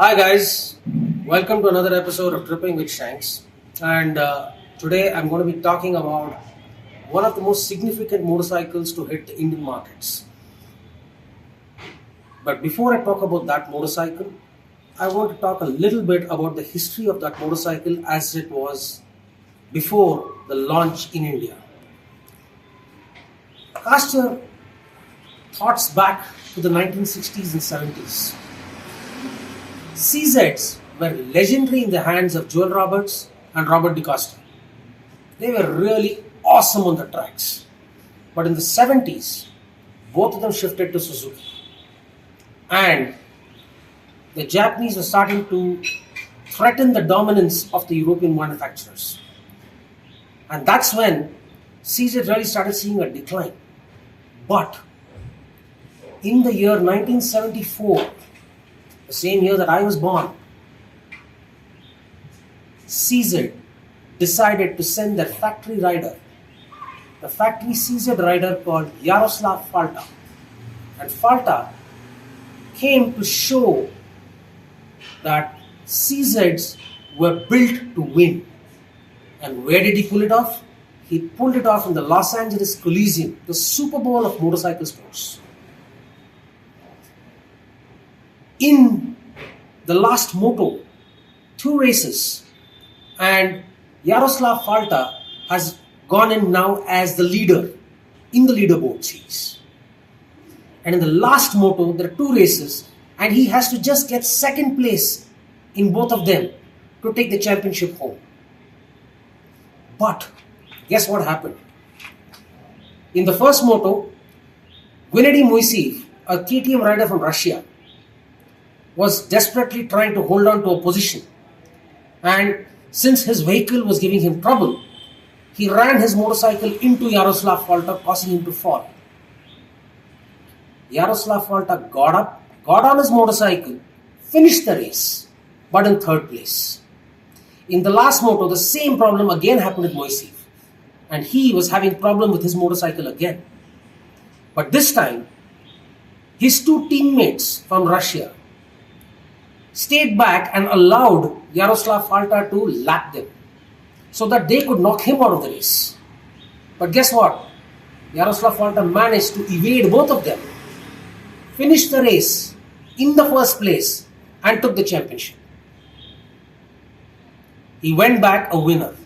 Hi guys, welcome to another episode of Tripping with Shanx. And today I'm going to be talking about one of the most significant motorcycles to hit the Indian markets. But before I talk about that motorcycle, I want to talk a little bit about the history of that motorcycle as it was before the launch in India. Cast your thoughts back to the 1960s and 70s. CZs were legendary in the hands of Joel Roberts and Robert DeCosta. They were really awesome on the tracks. But in the 70s, both of them shifted to Suzuki. And the Japanese were starting to threaten the dominance of the European manufacturers. And that's when CZ really started seeing a decline. But in the year 1974, the same year that I was born, CZ decided to send their factory rider, the factory CZ rider called Yaroslav Falta. And Falta came to show that CZs were built to win. And where did he pull it off? He pulled it off in the Los Angeles Collesium, the Super Bowl of motorcycle sports. In the last moto, 2 races, and Yaroslav Falta has gone in now as the leader in the leaderboard series. And in the last moto, there are 2 races, and he has to just get second place in both of them to take the championship home. But guess what happened? In the first moto, Gennady Moiseev, a KTM rider from Russia, was desperately trying to hold on to a position. And since his vehicle was giving him trouble, he ran his motorcycle into Yaroslav Falta, causing him to fall. Yaroslav Falta got up, got on his motorcycle, finished the race, but in 3rd place. In the last moto, the same problem again happened with Moiseev, and he was having problem with his motorcycle again. But this time, his 2 teammates from Russia stayed back and allowed Yaroslav Falta to lap them so that they could knock him out of the race. But guess what? Yaroslav Falta managed to evade both of them, finished the race in the 1st place, and took the championship. He went back a winner.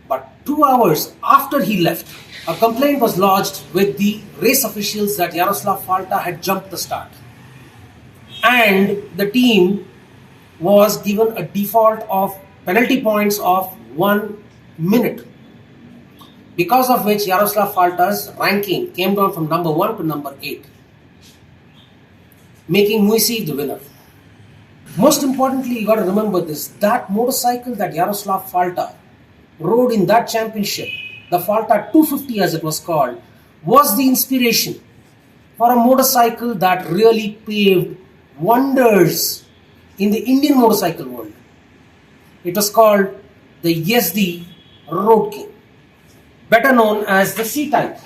But 2 hours after he left, a complaint was lodged with the race officials that Yaroslav Falta had jumped the start. And the team was given a default of penalty points of 1 minute, because of which Yaroslav Falta's ranking came down from number 1 to number 8, making Moiseev the winner. Most importantly, you got to remember this, that motorcycle that Yaroslav Falta rode in that championship, the Falta 250 as it was called, was the inspiration for a motorcycle that really paved wonders in the Indian motorcycle world. It was called the Yezdi Roadking, better known as the C-Type.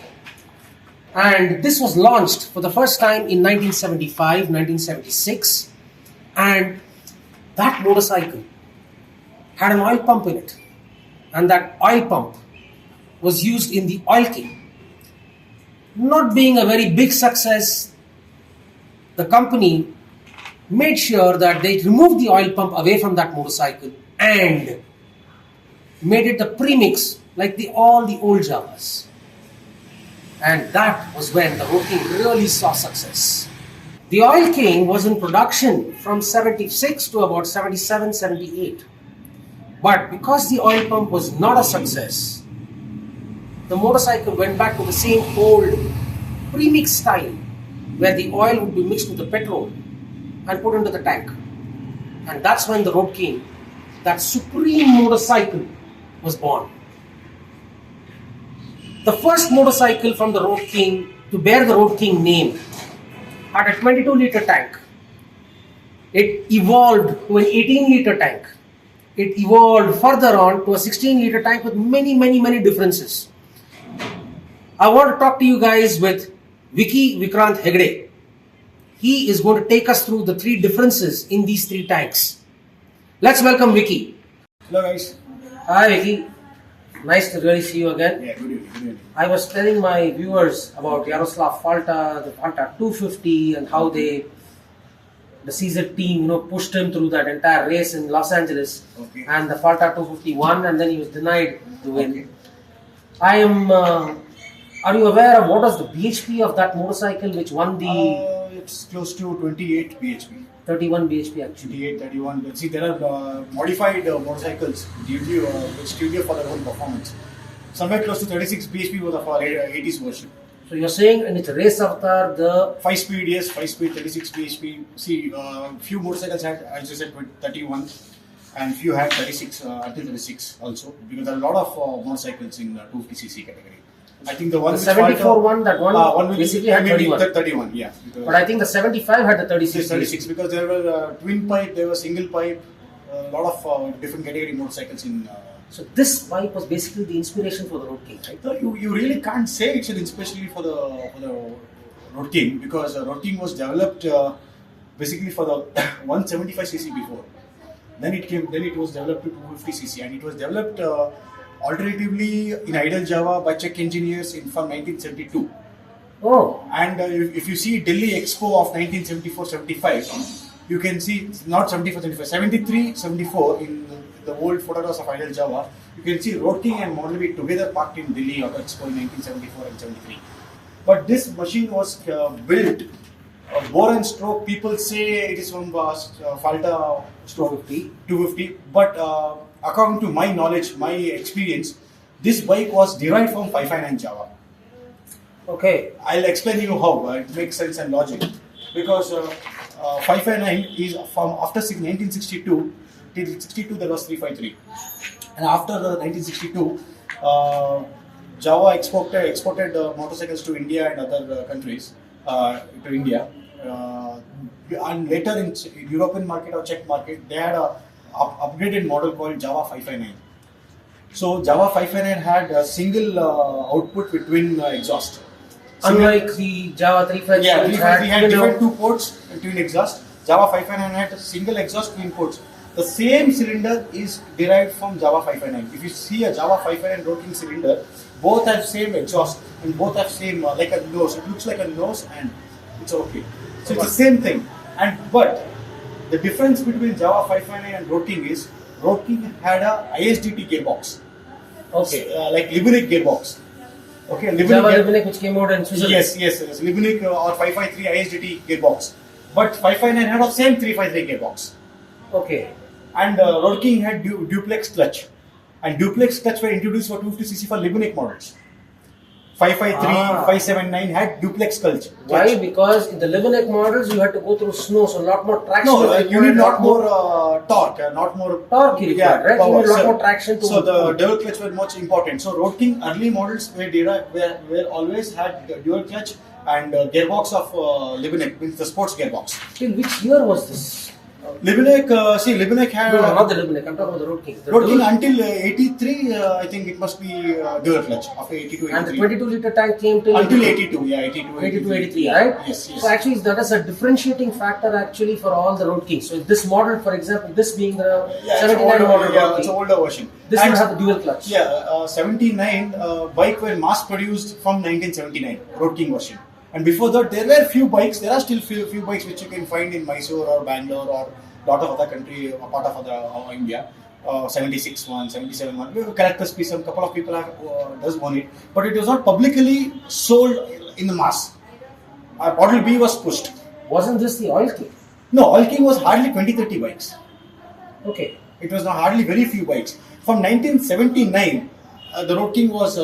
And this was launched for the first time in 1975, 1976. And that motorcycle had an oil pump in it. And that oil pump was used in the Oil King. Not being a very big success, the company made sure that they removed the oil pump away from that motorcycle and made it a premix like all the old Javas. And that was when the Roadking really saw success. The Oil King was in production from 76 to about 77, 78. But because the oil pump was not a success, the motorcycle went back to the same old premix style where the oil would be mixed with the petrol and put into the tank. And that's when the Roadking, that supreme motorcycle, was born. The first motorcycle from the Roadking to bear the Roadking name had a 22-liter tank. It evolved to an 18-liter tank. It evolved further on to a 16-liter tank with many differences. I want to talk to you guys with Vikki Hegde. He is going to take us through the three differences in these three tanks. Let's welcome Vikki. Hello guys. Hi Vikki. Nice to really see you again. Yeah, good evening. Good evening. I was telling my viewers about Yaroslav Falta, the Falta 250, and how the CZ team, pushed him through that entire race in Los Angeles, Okay. and the Falta 250 won, and then he was denied the win. Okay. I am. Are you aware of what was the BHP of that motorcycle which won the It's close to 28 bhp. 31 BHP actually? 28, 31. See, there are modified motorcycles which give you for their own performance. Somewhere close to 36 bhp was of our 80s version. So you're saying in its race avatar, the 5 speed, yes, 5 speed, 36 bhp. See, few motorcycles had, as you said, 31, and few had 36 until 36 also, because there are a lot of motorcycles in the 250cc category. I think the one the which 74 Falta, one, that one basically had 31. 31, yeah. But I think the 75 had the 36. 36 because there were twin pipe, there was single pipe, a lot of different category motorcycles in. So this bike was basically the inspiration for the Road King, right? So you really can't say it's an inspiration for the Road King, because Road King was developed basically for the 175cc before. Then it was developed to 250cc, and it was developed alternatively in idle Java by Czech engineers from 1972. Oh, And if you see Delhi Expo of 1974-75, you can see not 74-75, 73-74 in the old photographs of Idle Java. You can see Road King and Model B together parked in Delhi Auto Expo in 1974 and 73. But this machine was built bore and stroke. People say it is from Falta stroke 250, but according to my knowledge, my experience, this bike was derived from 559 Java. okay. I'll explain you how it makes sense and logic, because 559 is from after 1962 till 62 there was 353, and after 1962 Java exported motorcycles to India and other countries to India, and later in European market or Czech market they had a upgraded model called Java 559. So Java 559 had a single output with twin exhaust. Unlike the Java 353, Yeah, which 353 had different you know, two ports and twin exhaust. Java 559 had a single exhaust, twin ports. The same cylinder is derived from Java 559. If you see a Java 559 Road King cylinder, both have same exhaust and both have same like a nose. It looks like a nose and it's okay. So it's the same thing. But the difference between Java 559 and Road King is Road King had a ISDT gearbox. Okay. Like Libinic gearbox. Okay, Java Libinic, which came out in Switzerland. Yes. Libinic or 553 ISDT gearbox. But 559 had the same 353 gearbox. Okay. And Road King had duplex clutch. And duplex clutch were introduced for 250cc for Libinic models. 553, 579 had duplex clutch. Why? Because in the Libinic models you had to go through snow, so a lot more traction. No, you need lot more torque, not more torque you required, right? power. You need a lot more traction to. So the dual clutch were much important. So Road King early models were always had dual clutch and gearbox of Libinic, means the sports gearbox. Till which year was this? Libinic, Libinic had. No, not the Libinic. I'm talking about the Road King. Road King until 83, I think it must be dual clutch after 82, 83. And the 22-liter tank came till Until 82, yeah, 82, 83, right? Yes. So actually, that is a differentiating factor actually for all the Road Kings. So this model, for example, this being the 79 model Road it's an King, older version. this would have the dual clutch. Yeah, 79 bike were mass produced from 1979, Road King version. And before that, there were few bikes. There are still few bikes which you can find in Mysore or Bangalore or lot of other country, a part of other India. 76 one, 77 one. Collector's piece. Some couple of people have does own it, but it was not publicly sold in the mass. Model B was pushed. Wasn't this the Oil King? No, Oil King was hardly 20-30 bikes. Okay. It was not hardly very few bikes. From 1979, the Road King was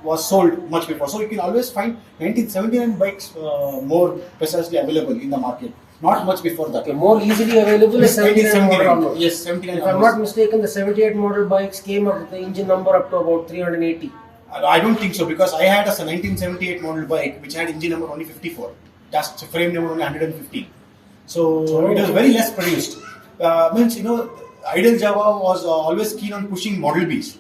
was sold much before. So you can always find 1979 bikes more precisely available in the market. Not much before that. Okay, more easily available is 79 model onwards. Yes, 79. If I'm not mistaken, the 78 model bikes came up with the engine number up to about 380. I don't think so, because I had a 1978 model bike which had engine number only 54. Just frame number only 115. So it was very less produced. Means, Idle Java was always keen on pushing Model Bs.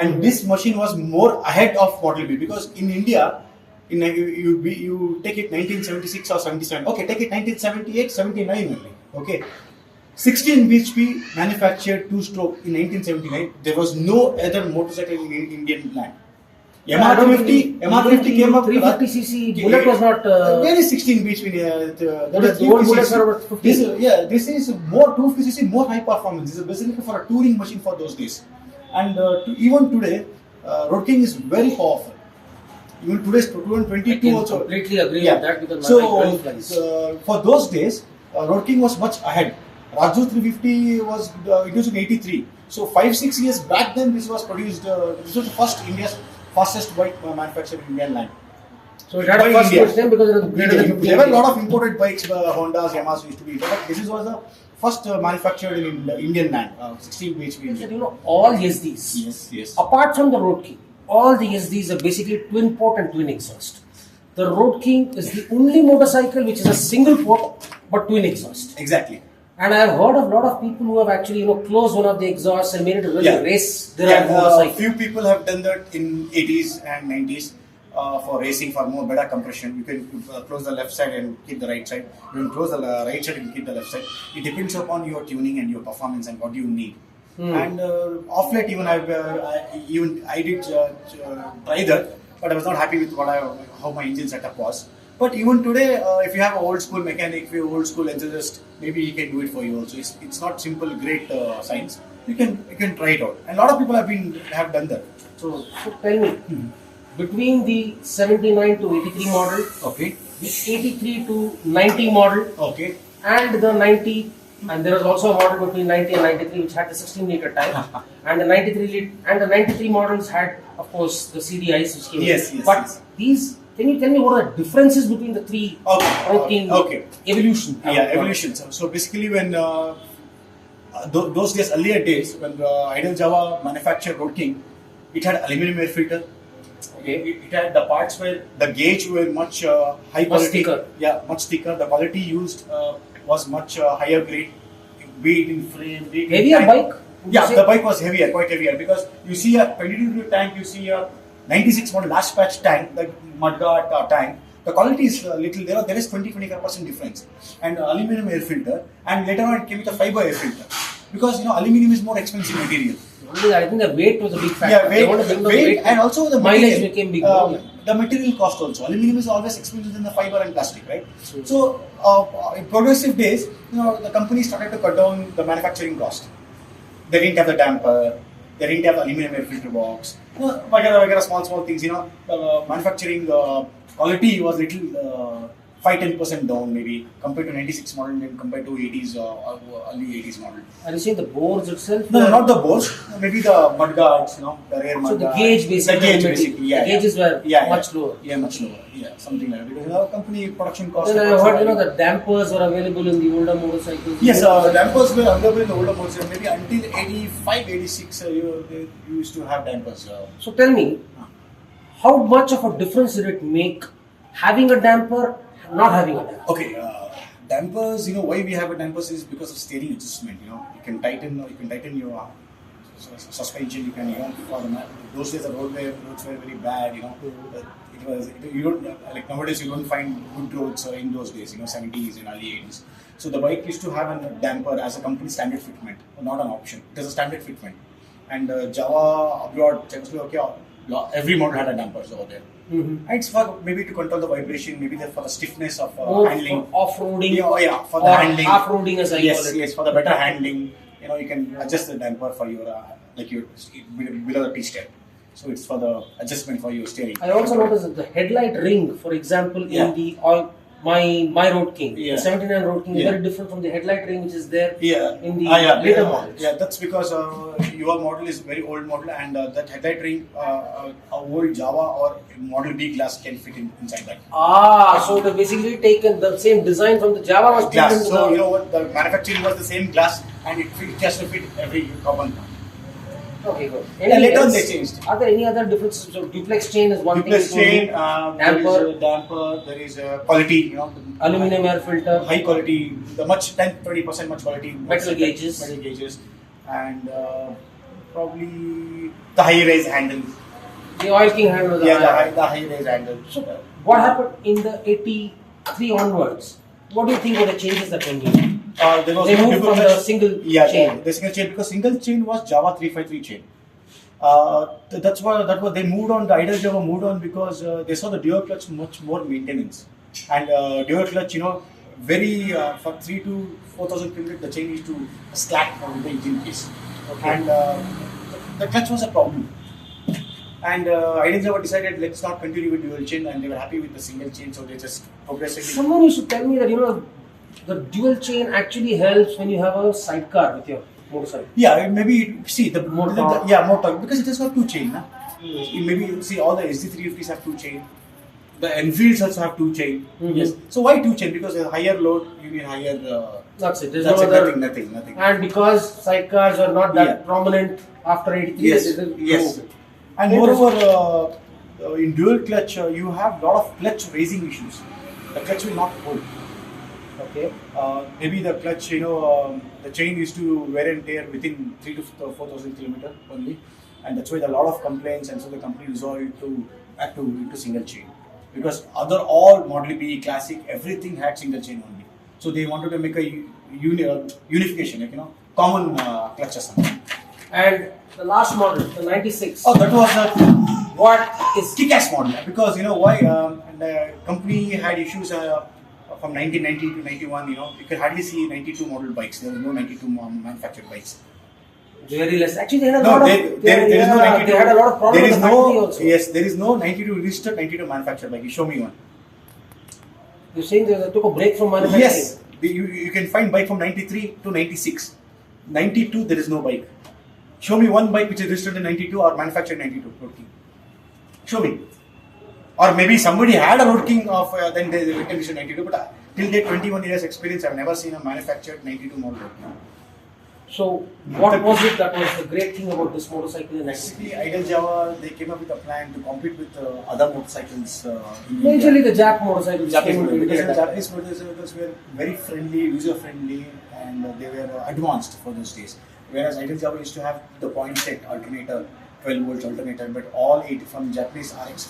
And this machine was more ahead of Model B, because in India, You take it 1976 or 77. Okay, take it 1978, 79 only. Okay. 16 bhp manufactured two-stroke in 1979. There was no other motorcycle in Indian land. MR50 came up. 350cc bullet was not. Where is 16 bhp? The old bullets are about 50. This is more 250cc, more high performance. This is basically for a touring machine for those days. And even today, Roadking is very powerful. Even today's 2022 also. Completely agree with that because for those days, Roadking was much ahead. Raju 350 was introduced in 83. So 5-6 years back then, this was produced. This was the first India's fastest bike manufactured in Indian land. So it had a first push then because it was greater than 50. There were a lot of imported bikes, Hondas, Yamahas used to be. But this was the first manufactured in the Indian land. 16 bhp. You know, all Yezdis. Yes. Apart from the Roadking, all the Yezdis are basically twin port and twin exhaust. The Roadking is the only motorcycle which is a single port but twin exhaust. Exactly. And I have heard of a lot of people who have actually, closed one of the exhausts and made it a really race derived motorcycle. Few people have done that in 80s and 90s for racing for more better compression. You can close the left side and keep the right side. You can close the right side and keep the left side. It depends upon your tuning and your performance and what you need. And off late, even I did try that, but I was not happy with how my engine setup was. But even today, if you have an old school mechanic, if you have an old school enthusiast, maybe he can do it for you also. It's not simple, great science. You can try it out, and a lot of people have done that. So tell me, between the 79 to 83 model, Okay. the 83 to 90 model, Okay. and the 90, and there was also a model between 90 and 93 which had the 16-liter type, and the 93 models had, of course, the CDIs which came. Yes. But these. Can you tell me what are the differences between the three evolution? Evolution. So basically, when those days, earlier days, when Idle Java manufactured Roadking, it had aluminum air filter. Okay. It had the parts where the gauge were much high quality. Much thicker. Yeah, much thicker. The quality used was much higher grade. Weight in frame. Heavier bike? Yeah, the bike was heavier, quite heavier, because you see a 22 tank, you see a 96 model last patch tank, the mudguard tank. The quality is little. There is 20-25% difference, and aluminum air filter, and later on it came with a fiber air filter, because aluminum is more expensive material. Only I think the weight was a big factor. Yeah, weight and also the mileage became big. The material cost also. Aluminum is always expensive than the fiber and plastic, right? So in progressive days, the company started to cut down the manufacturing cost. They didn't have the damper. They didn't have the aluminum air filter box. Small things. Manufacturing quality was little 5-10% down maybe compared to 96 model and compared to 80s or early 80s model. Are you saying the bores itself? No, not the bores. Maybe the mudguards, the rear mudguards. So the gauge basically. Yeah. The gauges were much lower. Yeah, much lower. Yeah, something like that. Because our company production cost. Then I heard the dampers were available in the older motorcycles. Yes, dampers were available in the older motorcycles. Maybe until 85, 86, you used to have dampers. So tell me, how much of a difference did it make having a damper? Not having a damper. Okay, dampers. Why we have a dampers is because of steering adjustment. You can tighten your suspension. You can for those days the roads were very bad. It was you don't like nowadays you don't find good roads in those days. 70s and early 80s. So the bike used to have a damper as a company standard fitment, not an option. It is a standard fitment. And Java abroad, Czechoslovakia, every model had a dampers over there. Mm-hmm. It's for maybe to control the vibration, maybe for the stiffness of handling. Off-roading. Yeah, for the handling. Half-roading as I call it. Yes, for the better handling. You can adjust the damper for your below the T-step. So it's for the adjustment for your steering. I also noticed that the headlight ring, for example, in the my Roadking, the 79 Roadking is very different from the headlight ring which is there in the later models. Yeah, that's because your model is very old model, and that headlight ring, a old Java or Model B glass can fit inside that. So they basically taken the same design from the Java was glass. So the manufacturing was the same glass, and it just to fit every carbon. Okay, good. Later on they changed. Are there any other differences? So duplex chain is one duplex thing. There is a damper. There is a quality. Aluminum air filter. High quality. The much 10-20% much quality. Metal gauges. And probably the high raise handle. The oil king handle. The high raise handle. So What happened in the 83 onwards? What do you think were the changes that were made? There was They no moved from the difference. single Yeah, chain. the single chain, because single chain was Java 353 chain. That's why they moved on. The Idle Java moved on because they saw the dual clutch much more maintenance, and dual clutch, very for 3 to 4,000 km the chain used to slack on the engine case, Okay. and the clutch was a problem. And Idle Java decided let's not continue with dual chain, and they were happy with the single chain, so they just progressively. Someone used to tell me that the dual chain actually helps when you have a sidecar with your motorcycle. Yeah, maybe see the More torque. more torque because it has got two chain. Na? Maybe you see all the SD 350s have two chain. The Enfields also have two chain. Mhm. Yes. So why two chain? Because a higher load, you need higher. That's it. There's That's no it. other. Nothing. And because sidecars are not that Yeah. prominent after 83, Yes. they didn't Yes. remove it. And moreover, in dual clutch, you have lot of clutch raising issues. The clutch will not hold. Okay. Maybe the clutch, the chain used to wear and tear within 3 to 4,000 km only, and that's why there are a lot of complaints, and so the company resolved to add into single chain because all Model B, Classic, everything had single chain only. So they wanted to make a unification, common clutch or something. And the last model, the 96. Oh, that was a What is kick-ass model because why? And the company had issues. From 1990 to 91, you could hardly see 92 model bikes. There was no 92 manufactured bikes. very less? Actually, they had a No, lot of. there is no 92. They had a lot of problems There with is the factory no also. yes, there is no 92 registered 92 manufactured bike. You show me one. You're saying they took a break from manufacturing? Yes, you can find bike from 93 to 96. 92 there is no bike. Show me one bike which is registered in 92 or manufactured in 92. Roadking. Show me. Or maybe somebody had a Roadking of then they can register 92. But till date 21 years experience, I've never seen a manufactured 92 model Roadking. So, what was it that was the great thing about this motorcycle in 96? Basically, Idle Java, they came up with a plan to compete with other motorcycles. In Majorly India. the Jack motorcycles. Japanese came into motorcycles, India. because the Japanese motorcycles were very friendly, user friendly, and they were advanced for those days. Whereas Idle Java used to have the point set alternator, 12 volts alternator, but all 8 from Japanese RX,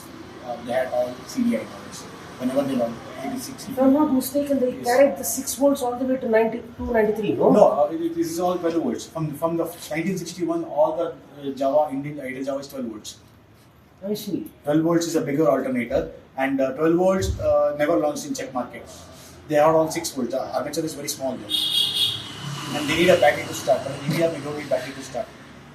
they had all CDI models. Whenever they launched 86. If I'm not mistaken, they carried the 6 volts all the way to 92, 93, no? No, this is all 12 volts. From the 1961, all the Indian Idle Java is 12 volts. I see. 12 volts is a bigger alternator, and 12 volts never launched in Czech market. They are all 6 volts. The armature is very small there. And they need a battery to start. But in India, we don't need battery to start.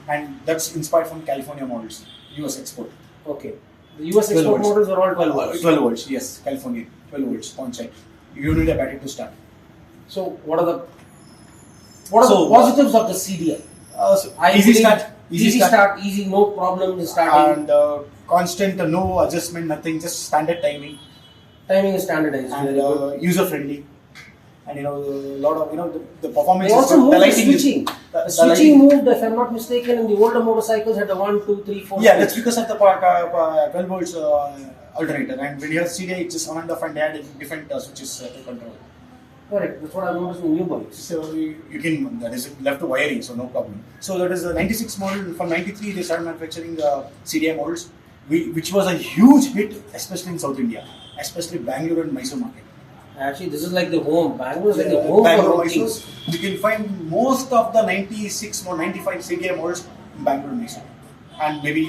And that's inspired from California models, US export. Okay. The US 12 export volts. models are all 12 volts. 12 volts, yes, California, 12 volts on site. You need a battery to start. So, what are the positives of the CDI? Easy start, Easy, no problem in starting. and constant, no adjustment, nothing, just standard timing, Timing is standardized. and very good. user friendly. And a lot of the performance. They also is moved the lighting is- switching. the The switching lighting- moved, if I'm not mistaken, in the older motorcycles had the 1, 2, 3, 4. Yeah, switch. that's because of the 12 volts alternator. And when you have CDI, it's just on and off, and they had different switches to control. Correct. That's what I noticed in new bikes. So you can, that is left to wiring, so no problem. So that is the 96 model. From 93, they started manufacturing CDI models, which was a huge hit, especially in South India, especially Bangalore and Mysore market. Actually, this is like the home. Bangalore is like the home Bangalore, for Mysore, roadkings. you can find most of the 96 or 95 CDI models in Bangalore and Mysore. And maybe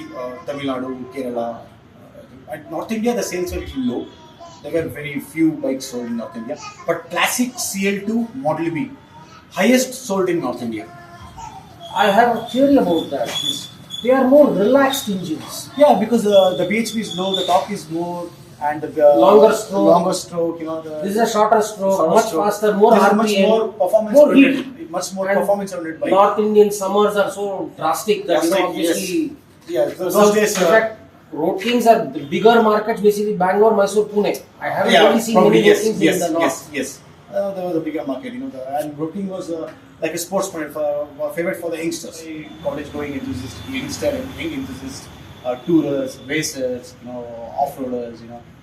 Tamil Nadu, Kerala. At North India, the sales were a little low. There were very few bikes sold in North India. But classic CL2 Model B, highest sold in North India. I have a theory about that. They are more relaxed engines. Yeah, because the BHP is low, the torque is more, and the Longer stroke. The This is a shorter stroke, shorter much stroke. faster, more This is RPM, much more performance more oriented, heat. much more And performance oriented bike. North Indian summers are so drastic that Drastic, obviously. Yeah, those days. In fact, road kings are the bigger markets, basically Bangalore, Mysore, Pune. I haven't really seen probably many road kings in the north. yes. There was a bigger market, and Roadking was like a sports point favorite for the youngsters, college going enthusiasts, young enthusiasts, tourers, racers, off-roaders,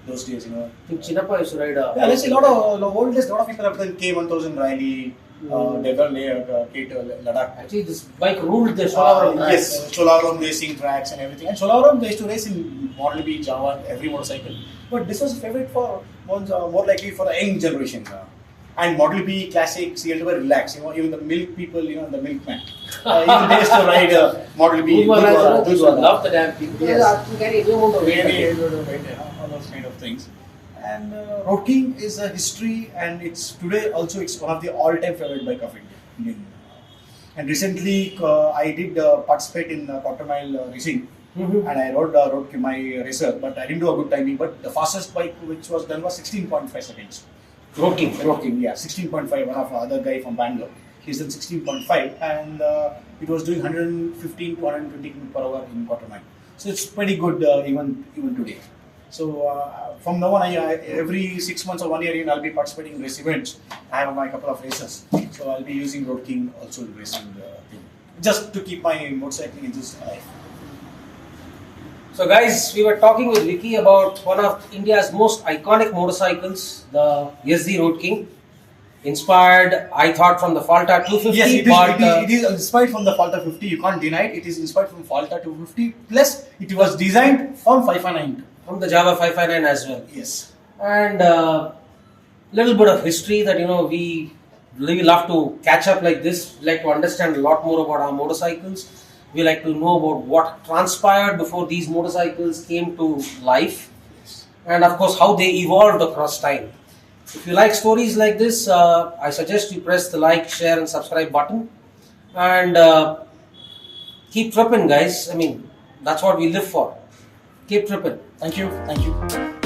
those days, I think Chinnappa used to ride a. Yeah, let's say a lot of old days, a lot of people have done K1000 rally, Devel Kate Ladakh. Actually, this bike ruled the Solarum track. Yes, Solarum racing tracks and everything. And Solarum they used to race in Model B, Java, every motorcycle. But this was favorite for more likely for the young generation. And Model B Classic CL were relaxed. Even the milk people, the milkman. Even they used to ride Model B. Those love the damn people. Yes. They carry no amount of weight. All those kind of things. And Roadking is a history, and it's today also it's one of the all-time favorite bike of Indian. And recently I did participate in quarter mile racing, and I rode Roadking my racer, but I didn't do a good timing. But the fastest bike which was done was 16.5 seconds. Roadking, yeah, 16.5. One of other guy from Bangalore, he's done 16.5, and it was doing 115 to 120 km per hour in quarter mile. So it's pretty good even today. So from now on, every 6 months or 1 year, I'll be participating in race events. I have my couple of races, so I'll be using Roadking also in racing thing, just to keep my motorcycling interest alive. So guys, we were talking with Vikki about one of India's most iconic motorcycles, the Yezdi Roadking. Inspired, I thought, from the Falta 250. Yes, it is inspired from the Falta 50. You can't deny it. It is inspired from Falta 250. Plus, it was designed from 559. From the Java 559 as well. Yes. And little bit of history that we really love to catch up like this. We like to understand a lot more about our motorcycles. We like to know about what transpired before these motorcycles came to life, and of course how they evolved across time. If you like stories like this, I suggest you press the like, share and subscribe button, and keep tripping, guys. I mean, that's what we live for. Keep tripping. Thank you.